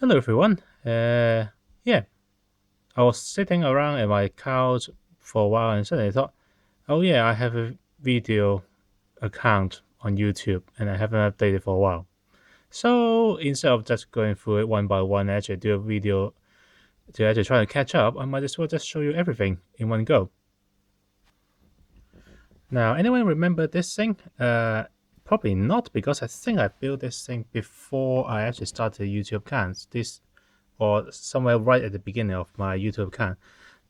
Hello everyone. Yeah, I was sitting around at my couch for a while and suddenly thought, oh yeah, I have a video account on YouTube and I haven't updated for a while. So instead of just going through it one by one, actually do a video to actually try to catch up, I might as well just show you everything in one go. Now, anyone remember this thing? Probably not because I think I built this thing before I actually started a YouTube account. This or somewhere right at the beginning of my YouTube account.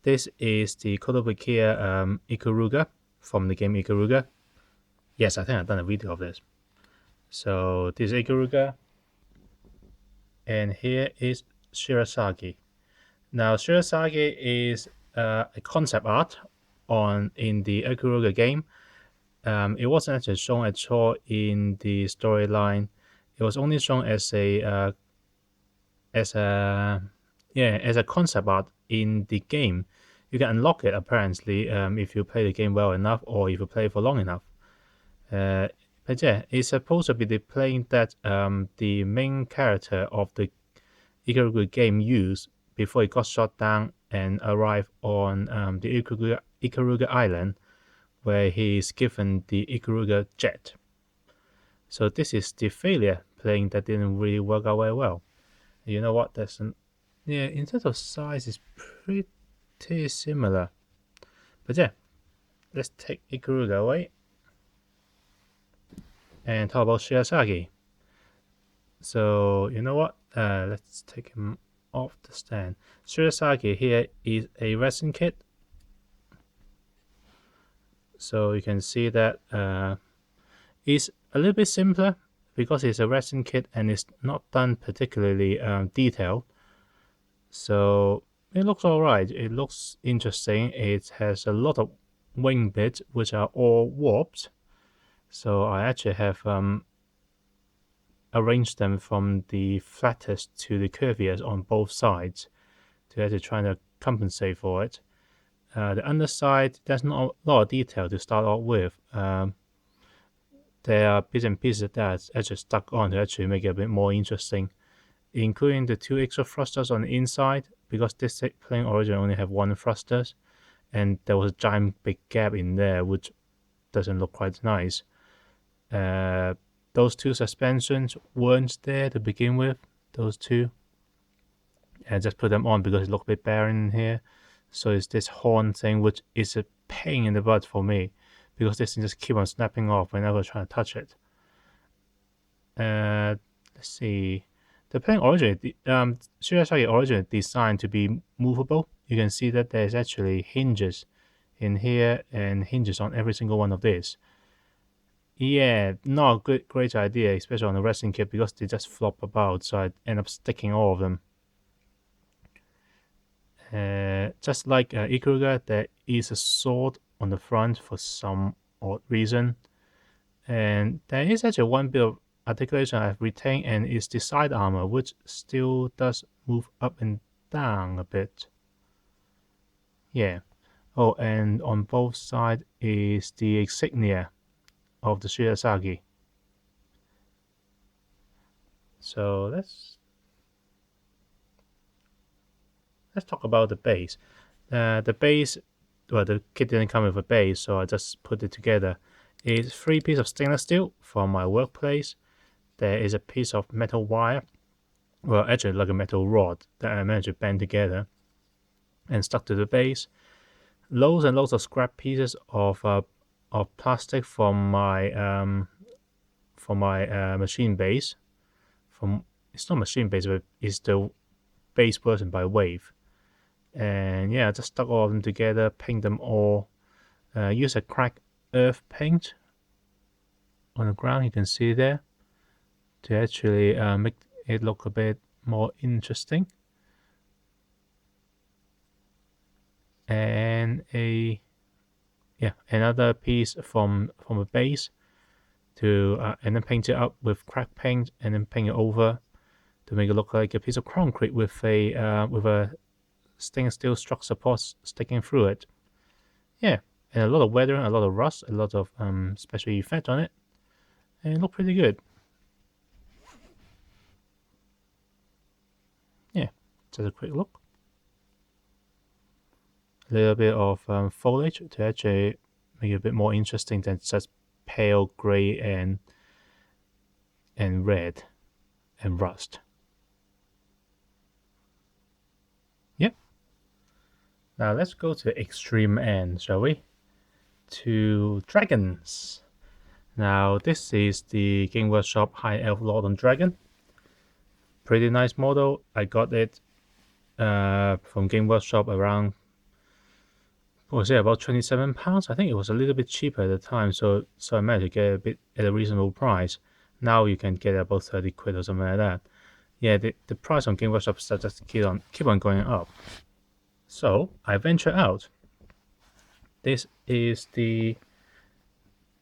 This is the Kotobukiya Ikuruga from the game Ikuruga. Yes, I think I've done a video of this. So this is Ikuruga, and here is Shirasagi. Now Shirasagi is a concept art on in the Ikuruga game. It wasn't actually shown at all in the storyline. It was only shown as a as a concept art in the game. You can unlock it apparently if you play the game well enough or if you play for long enough. Uh, but yeah, it's supposed to be the plane that the main character of the Ikaruga game used before it got shot down and arrived on the Ikaruga Island, where he is given the Ikaruga jet. So this is the failure plane that didn't really work out very well. You know what? Yeah, in terms of size, it's pretty similar. But yeah, let's take Ikuruga away and talk about Shirasagi. So you know what? Let's take him off the stand. Shirasagi here is a resin kit. So you can see that it's a little bit simpler because it's a resin kit and it's not done particularly detailed. So it looks alright. It looks interesting. It has a lot of wing bits which are all warped. So I actually have arranged them from the flattest to the curviest on both sides to actually try to compensate for it. The underside, there's not a lot of detail to start off with. There are bits and pieces that's actually stuck on to actually make it a bit more interesting, including the two extra thrusters on the inside, because this plane originally only have one thrusters, and there was a giant big gap in there, which doesn't look quite nice. Those two suspensions weren't there to begin with, those two. And I just put them on because it looked a bit barren in here. So it's this horn thing, which is a pain in the butt for me, because this thing just keep on snapping off whenever I try to touch it. Let's see. The plane originally, Shirasagi originally designed to be movable. You can see that there's actually hinges in here and hinges on every single one of these. Yeah, not a great idea, especially on the wrestling kit, because they just flop about, so I end up sticking all of them. Just like Ikuruga, there is a sword on the front for some odd reason. And there is actually one bit of articulation I've retained, and it's the side armor, which still does move up and down a bit. Yeah. Oh, and on both sides is the insignia of the Shirasagi. So let's talk about the base. The base, well, the kit didn't come with a base, so I just put it together. It's 3 pieces of stainless steel from my workplace. There is a piece of metal wire, well, actually like a metal rod that I managed to bend together and stuck to the base. Loads and loads of scrap pieces of plastic from my machine base. It's not machine base, but it's the base version by Wave. And yeah, I just stuck all of them together, paint them all. Use a cracked earth paint on the ground. You can see there to actually make it look a bit more interesting. And another piece from a base to and then paint it up with crack paint and then paint it over to make it look like a piece of concrete with a stainless steel struck support sticking through it. Yeah, and a lot of weathering, a lot of rust, a lot of special effect on it, and it looked pretty good. Just a quick look. A little bit of foliage to actually make it a bit more interesting than just pale gray and red and rust. Yep. Now let's go to the extreme end, shall we? To dragons. Now this is the Game Workshop High Elf Lord and Dragon. Pretty nice model. I got it from Game Workshop around, what was it, about £27? I think it was a little bit cheaper at the time, so I managed to get it a bit at a reasonable price. Now you can get it about 30 quid or something like that. Yeah, the price on Game Workshop just keep on going up. So I venture out. This is the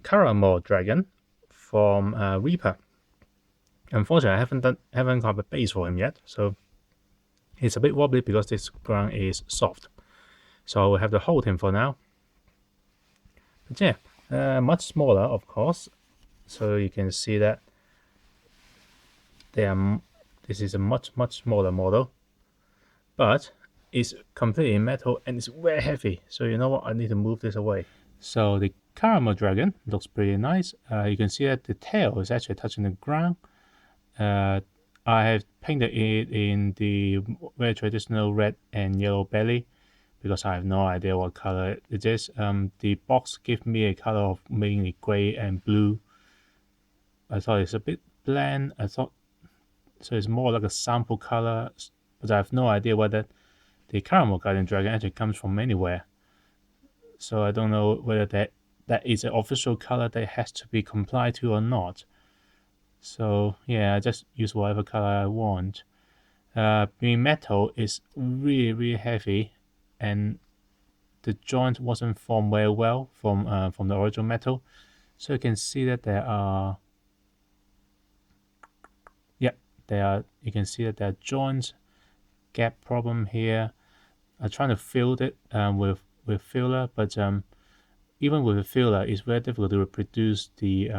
Caramel Dragon from Reaper. Unfortunately, I haven't got a base for him yet, so it's a bit wobbly because this ground is soft. So I will have to hold him for now. But yeah, much smaller, of course. So you can see that this is a much smaller model, but it's completely metal and it's very heavy. So you know what? I need to move this away. So the Caramel Dragon looks pretty nice. You can see that the tail is actually touching the ground. I have painted it in the very traditional red and yellow belly because I have no idea what color it is. The box gave me a color of mainly gray and blue. I thought it's a bit bland. So it's more like a sample color, but I have no idea whether the Caramel Guardian Dragon actually comes from anywhere. So I don't know whether that is an official color that has to be complied to or not. So yeah, I just use whatever color I want. Being metal is really heavy, and the joint wasn't formed very well from the original metal. So you can see that there are you can see that there are joints gap problem here. I'm trying to fill it with filler, but even with a filler, it's very difficult to reproduce the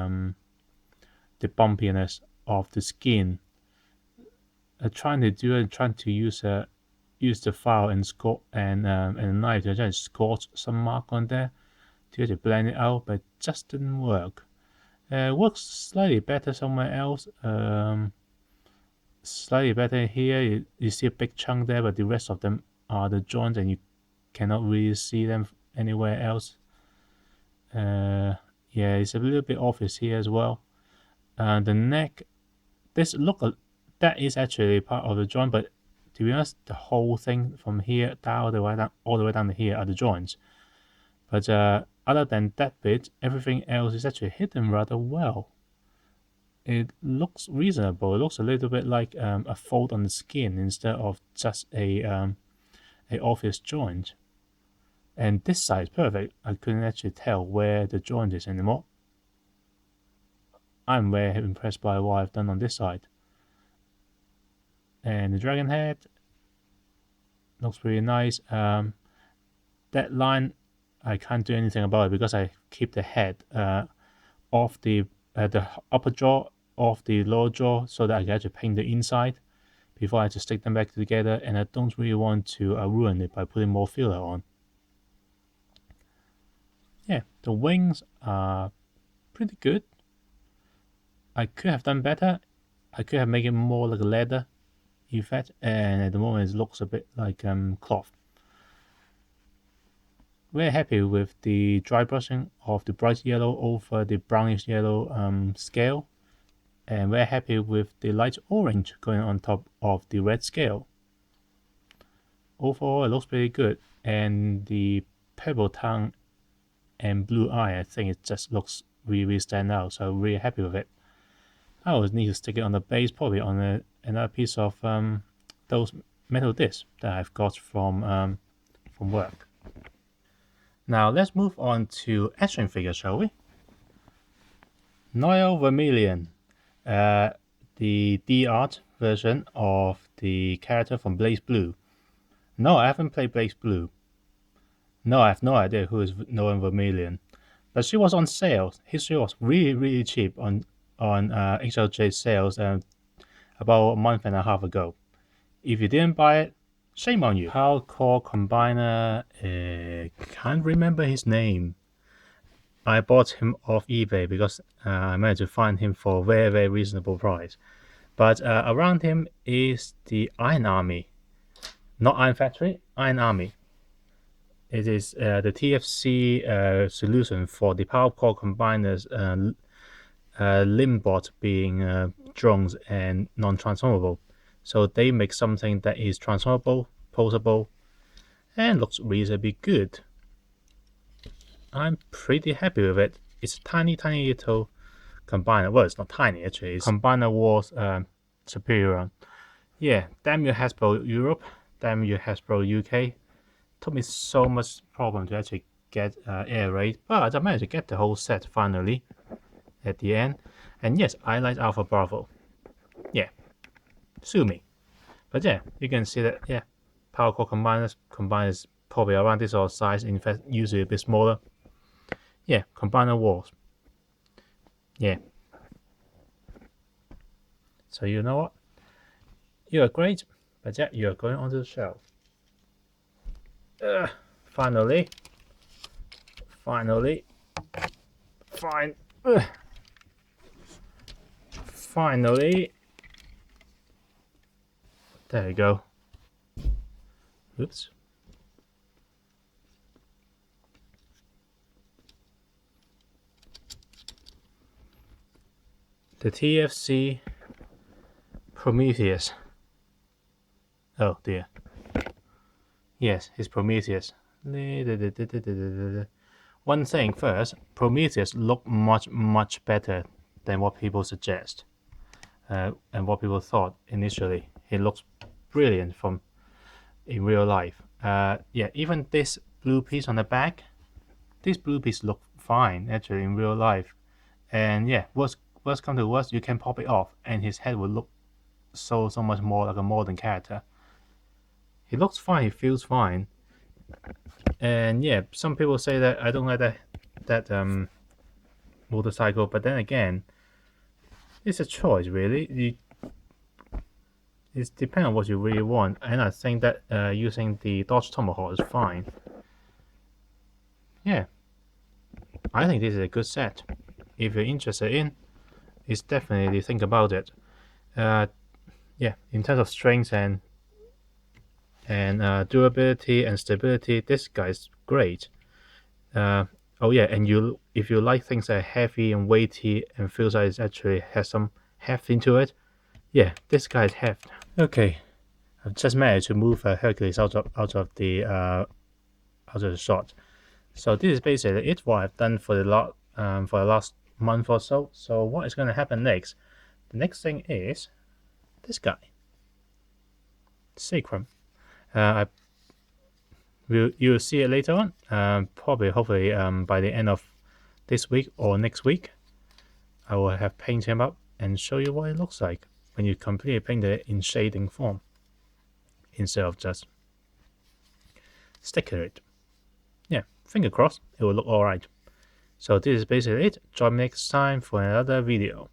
bumpiness of the skin. Trying to use the file and a knife to just scorch some mark on there to blend it out, but it just didn't work. It works slightly better somewhere else. Slightly better here. You see a big chunk there, but the rest of them are the joints, and you cannot really see them anywhere else. Yeah, it's a little bit obvious here as well. The neck, that is actually part of the joint, but to be honest, the whole thing from here down all the way down to here are the joints. But other than that bit, everything else is actually hidden rather well. It looks reasonable. It looks a little bit like a fold on the skin instead of just a obvious joint. And this side is perfect. I couldn't actually tell where the joint is anymore. I'm very impressed by what I've done on this side. And the dragon head looks pretty nice. That line, I can't do anything about it because I keep the head off the upper jaw of the lower jaw so that I can actually paint the inside before I have to stick them back together, and I don't really want to ruin it by putting more filler on. Yeah, the wings are pretty good. I could have done better. I could have made it more like a leather effect, and at the moment it looks a bit like cloth. Very happy with the dry brushing of the bright yellow over the brownish yellow scale, and very happy with the light orange going on top of the red scale. Overall, it looks pretty good, and the purple tongue and blue eye, I think it just looks really stand out, so I'm really happy with it. I always need to stick it on the base, probably on another piece of those metal discs that I've got from work. Now let's move on to action figures, shall we? Noel Vermilion, the D-Art version of the character from Blaze Blue. No, I haven't played Blaze Blue. No, I have no idea who is Noel Vermilion. But she was on sale. History was really cheap on HLJ sales about a month and a half ago. If you didn't buy it, Shame on you. Power core combiner, can't remember his name. I bought him off eBay because I managed to find him for a very, very reasonable price. But around him is the Iron Army. Not Iron Factory, Iron Army. It is the TFC solution for the power core combiners limbot being drones and non-transformable. So they make something that is transformable, posable, and looks reasonably good. I'm pretty happy with it. It's a tiny, tiny little combiner. Well, it's not tiny actually. It's combiner was superior. Yeah, damn you Hasbro Europe, damn you Hasbro UK. Took me so much problem to actually get air raid, but I managed to get the whole set finally at the end. And yes, I like Alpha Bravo. Yeah, sue me. But yeah, you can see that, yeah, power core combiners probably around this sort of size, in fact usually a bit smaller. Yeah, combiner wars. Yeah. So you know what? You are great, but yeah, you are going onto the shelf. Finally. Finally. Finally. There you go. Oops. The TFC Prometheus. Oh dear. Yes, it's Prometheus. One thing first, Prometheus look much better than what people suggest and what people thought initially. It looks brilliant from in real life. Yeah, even this blue piece on the back, this blue piece look fine actually in real life. And yeah, worst come to worst, you can pop it off, and his head will look so much more like a modern character. He looks fine, he feels fine. And yeah, some people say that I don't like that motorcycle, but then again, it's a choice really. It depends on what you really want, and I think that using the Dodge Tomahawk is fine. Yeah, I think this is a good set. If you're interested in, it's definitely think about it. Yeah, in terms of strength and durability and stability, this guy's great. Oh yeah, and if you like things that are heavy and weighty and feels like it actually has some heft into it, yeah, this guy's heft. Okay, I've just managed to move Hercules out of the shot. So this is basically it. What I've done for the last month or so. So what is going to happen next? The next thing is this guy, Sacrum. You'll see it later on. Probably, hopefully, by the end of this week or next week, I will have painted him up and show you what it looks like when you completely paint it in shading form instead of just sticker it. Yeah, finger crossed, it will look alright. So this is basically it. Join me next time for another video.